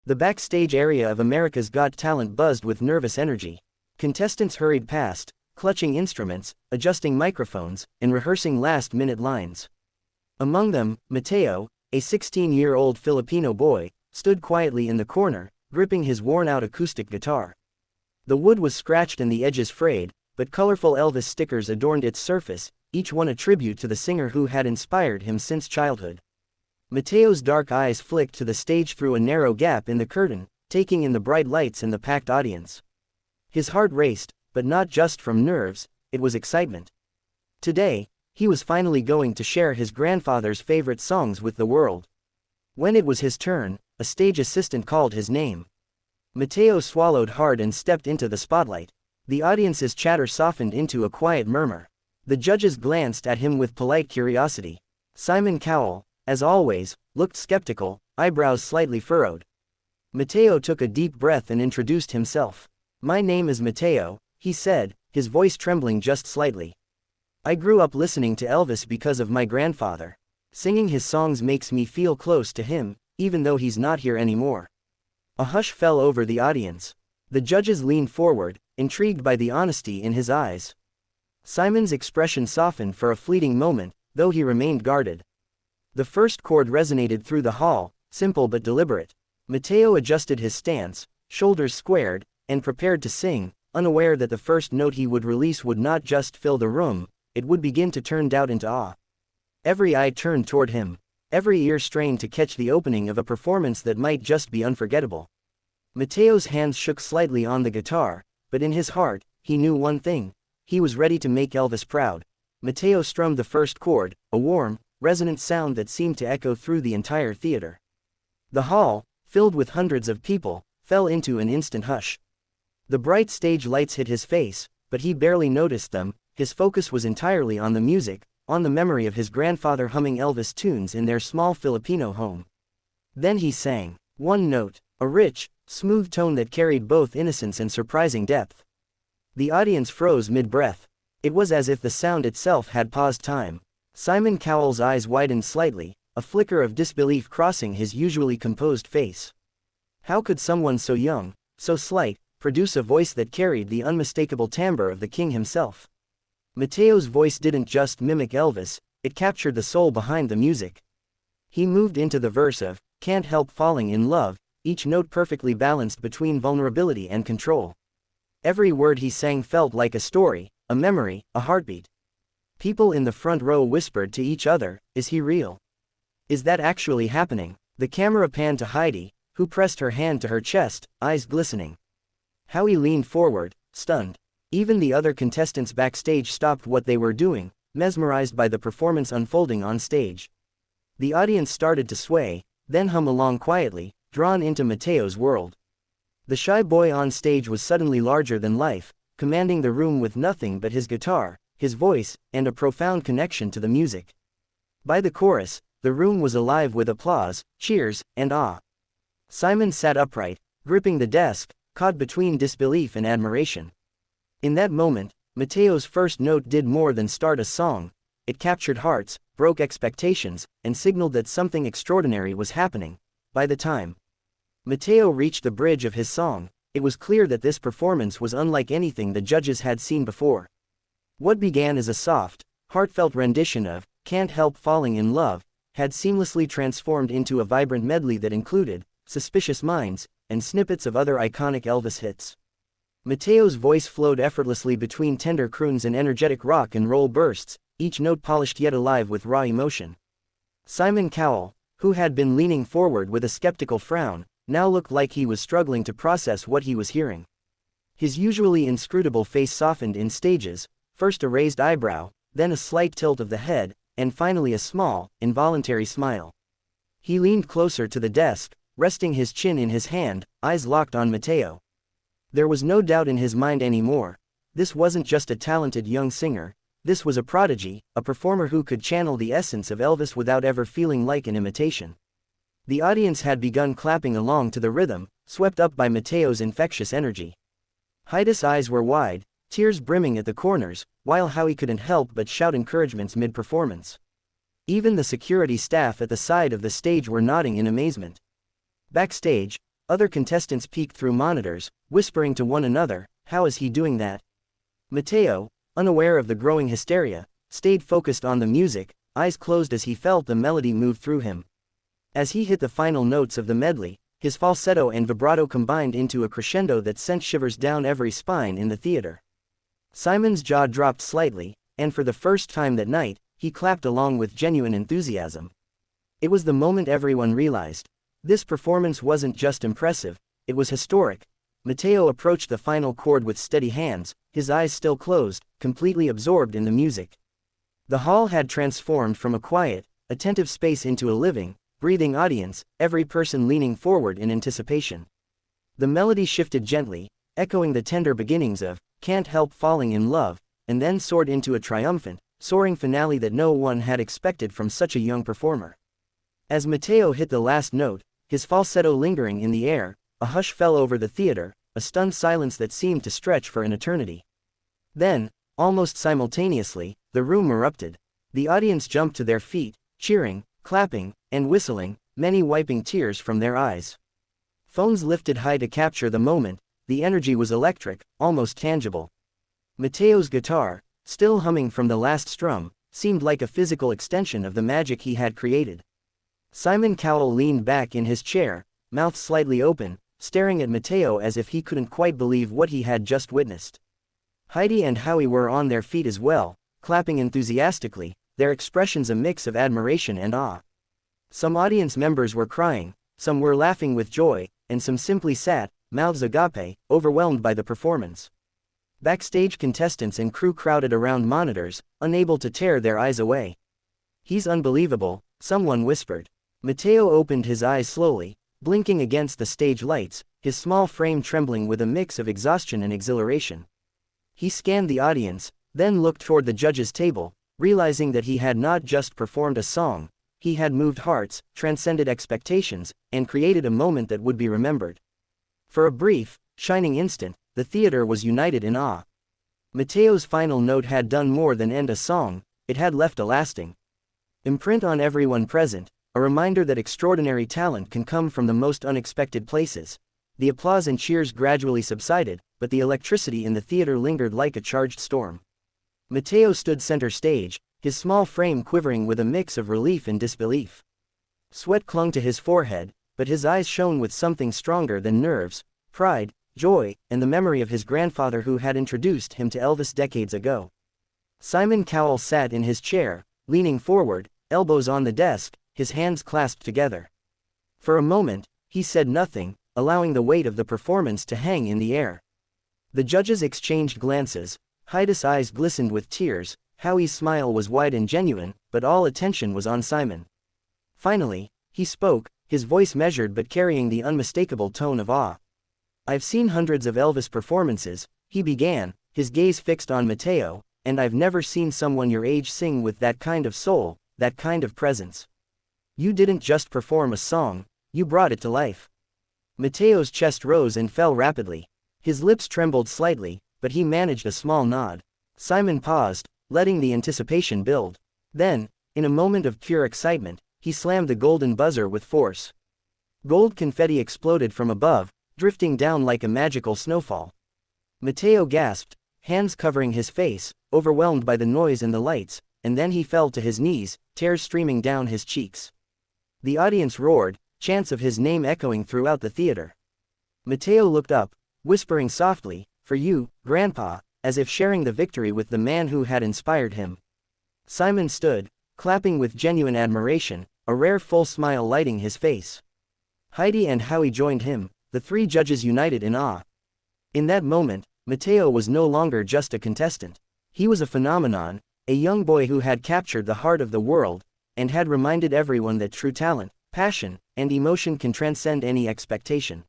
The backstage area of America's Got Talent buzzed with nervous energy. Contestants hurried past, clutching instruments, adjusting microphones, and rehearsing last-minute lines. Among them, Mateo, a 16-year-old Filipino boy, stood quietly in the corner, gripping his worn-out acoustic guitar. The wood was scratched and the edges frayed, but colorful Elvis stickers adorned its surface, each one a tribute to the singer who had inspired him since childhood. Mateo's dark eyes flicked to the stage through a narrow gap in the curtain, taking in the bright lights and the packed audience. His heart raced, but not just from nerves, it was excitement. Today, he was finally going to share his grandfather's favorite songs with the world. When it was his turn, a stage assistant called his name. Mateo swallowed hard and stepped into the spotlight. The audience's chatter softened into a quiet murmur. The judges glanced at him with polite curiosity. Simon Cowell, as always, looked skeptical, eyebrows slightly furrowed. Mateo took a deep breath and introduced himself. "My name is Mateo," he said, his voice trembling just slightly. "I grew up listening to Elvis because of my grandfather. Singing his songs makes me feel close to him, even though he's not here anymore." A hush fell over the audience. The judges leaned forward, intrigued by the honesty in his eyes. Simon's expression softened for a fleeting moment, though he remained guarded. The first chord resonated through the hall, simple but deliberate. Mateo adjusted his stance, shoulders squared, and prepared to sing, unaware that the first note he would release would not just fill the room, it would begin to turn doubt into awe. Every eye turned toward him, every ear strained to catch the opening of a performance that might just be unforgettable. Mateo's hands shook slightly on the guitar, but in his heart, he knew one thing: he was ready to make Elvis proud. Mateo strummed the first chord, a warm, resonant sound that seemed to echo through the entire theater. The hall, filled with hundreds of people, fell into an instant hush. The bright stage lights hit his face, but he barely noticed them. His focus was entirely on the music, on the memory of his grandfather humming Elvis tunes in their small Filipino home. Then he sang. One note, a rich, smooth tone that carried both innocence and surprising depth. The audience froze mid-breath. It was as if the sound itself had paused time. Simon Cowell's eyes widened slightly, a flicker of disbelief crossing his usually composed face. How could someone so young, so slight, produce a voice that carried the unmistakable timbre of the king himself? Mateo's voice didn't just mimic Elvis, it captured the soul behind the music. He moved into the verse of "Can't Help Falling in Love," each note perfectly balanced between vulnerability and control. Every word he sang felt like a story, a memory, a heartbeat. People in the front row whispered to each other, "Is he real? Is that actually happening?" The camera panned to Heidi, who pressed her hand to her chest, eyes glistening. Howie leaned forward, stunned. Even the other contestants backstage stopped what they were doing, mesmerized by the performance unfolding on stage. The audience started to sway, then hum along quietly, drawn into Mateo's world. The shy boy on stage was suddenly larger than life, commanding the room with nothing but his guitar, his voice, and a profound connection to the music. By the chorus, the room was alive with applause, cheers, and awe. Simon sat upright, gripping the desk, caught between disbelief and admiration. In that moment, Mateo's first note did more than start a song. It captured hearts, broke expectations, and signaled that something extraordinary was happening. By the time Mateo reached the bridge of his song, it was clear that this performance was unlike anything the judges had seen before. What began as a soft, heartfelt rendition of "Can't Help Falling in Love" had seamlessly transformed into a vibrant medley that included "Suspicious Minds" and snippets of other iconic Elvis hits. Mateo's voice flowed effortlessly between tender croons and energetic rock and roll bursts, each note polished yet alive with raw emotion. Simon Cowell, who had been leaning forward with a skeptical frown, now looked like he was struggling to process what he was hearing. His usually inscrutable face softened in stages, first a raised eyebrow, then a slight tilt of the head, and finally a small, involuntary smile. He leaned closer to the desk, resting his chin in his hand, eyes locked on Mateo. There was no doubt in his mind anymore. This wasn't just a talented young singer, this was a prodigy, a performer who could channel the essence of Elvis without ever feeling like an imitation. The audience had begun clapping along to the rhythm, swept up by Mateo's infectious energy. Heidi's eyes were wide, tears brimming at the corners, while Howie couldn't help but shout encouragements mid-performance. Even the security staff at the side of the stage were nodding in amazement. Backstage, Other contestants peeked through monitors, whispering to one another, "How is he doing that?" Matteo, unaware of the growing hysteria, stayed focused on the music, eyes closed as he felt the melody move through him. As he hit the final notes of the medley, his falsetto and vibrato combined into a crescendo that sent shivers down every spine in the theater. Simon's jaw dropped slightly, and for the first time that night, he clapped along with genuine enthusiasm. It was the moment everyone realized. This performance wasn't just impressive, it was historic. Matteo approached the final chord with steady hands, his eyes still closed, completely absorbed in the music. The hall had transformed from a quiet, attentive space into a living, breathing audience, every person leaning forward in anticipation. The melody shifted gently, echoing the tender beginnings of "Can't Help Falling in Love," and then soared into a triumphant, soaring finale that no one had expected from such a young performer. As Matteo hit the last note, his falsetto lingering in the air, a hush fell over the theater, a stunned silence that seemed to stretch for an eternity. Then, almost simultaneously, the room erupted. The audience jumped to their feet, cheering, clapping, and whistling, many wiping tears from their eyes. Phones lifted high to capture the moment. The energy was electric, almost tangible. Matteo's guitar, still humming from the last strum, seemed like a physical extension of the magic he had created. Simon Cowell leaned back in his chair, mouth slightly open, staring at Matteo as if he couldn't quite believe what he had just witnessed. Heidi and Howie were on their feet as well, clapping enthusiastically, their expressions a mix of admiration and awe. Some audience members were crying, some were laughing with joy, and some simply sat, mouths agape, overwhelmed by the performance. Backstage contestants and crew crowded around monitors, unable to tear their eyes away. "He's unbelievable," someone whispered. Matteo opened his eyes slowly, blinking against the stage lights, his small frame trembling with a mix of exhaustion and exhilaration. He scanned the audience, then looked toward the judges' table, realizing that he had not just performed a song, he had moved hearts, transcended expectations, and created a moment that would be remembered. For a brief, shining instant, the theater was united in awe. Matteo's final note had done more than end a song, it had left a lasting imprint on everyone present, a reminder that extraordinary talent can come from the most unexpected places. The applause and cheers gradually subsided, but the electricity in the theater lingered like a charged storm. Matteo stood center stage, his small frame quivering with a mix of relief and disbelief. Sweat clung to his forehead, but his eyes shone with something stronger than nerves, pride, joy, and the memory of his grandfather who had introduced him to Elvis decades ago. Simon Cowell sat in his chair, leaning forward, elbows on the desk, his hands clasped together. For a moment, he said nothing, allowing the weight of the performance to hang in the air. The judges exchanged glances, Heidi's eyes glistened with tears, Howie's smile was wide and genuine, but all attention was on Simon. Finally, he spoke, his voice measured but carrying the unmistakable tone of awe. "I've seen hundreds of Elvis performances," he began, his gaze fixed on Matteo, "and I've never seen someone your age sing with that kind of soul, that kind of presence. You didn't just perform a song, you brought it to life." Matteo's chest rose and fell rapidly. His lips trembled slightly, but he managed a small nod. Simon paused, letting the anticipation build. Then, in a moment of pure excitement, he slammed the golden buzzer with force. Gold confetti exploded from above, drifting down like a magical snowfall. Matteo gasped, hands covering his face, overwhelmed by the noise and the lights, and then he fell to his knees, tears streaming down his cheeks. The audience roared, chants of his name echoing throughout the theater. Matteo looked up, whispering softly, "For you, Grandpa," as if sharing the victory with the man who had inspired him. Simon stood, clapping with genuine admiration, a rare full smile lighting his face. Heidi and Howie joined him, the three judges united in awe. In that moment, Matteo was no longer just a contestant. He was a phenomenon, a young boy who had captured the heart of the world, and had reminded everyone that true talent, passion, and emotion can transcend any expectation.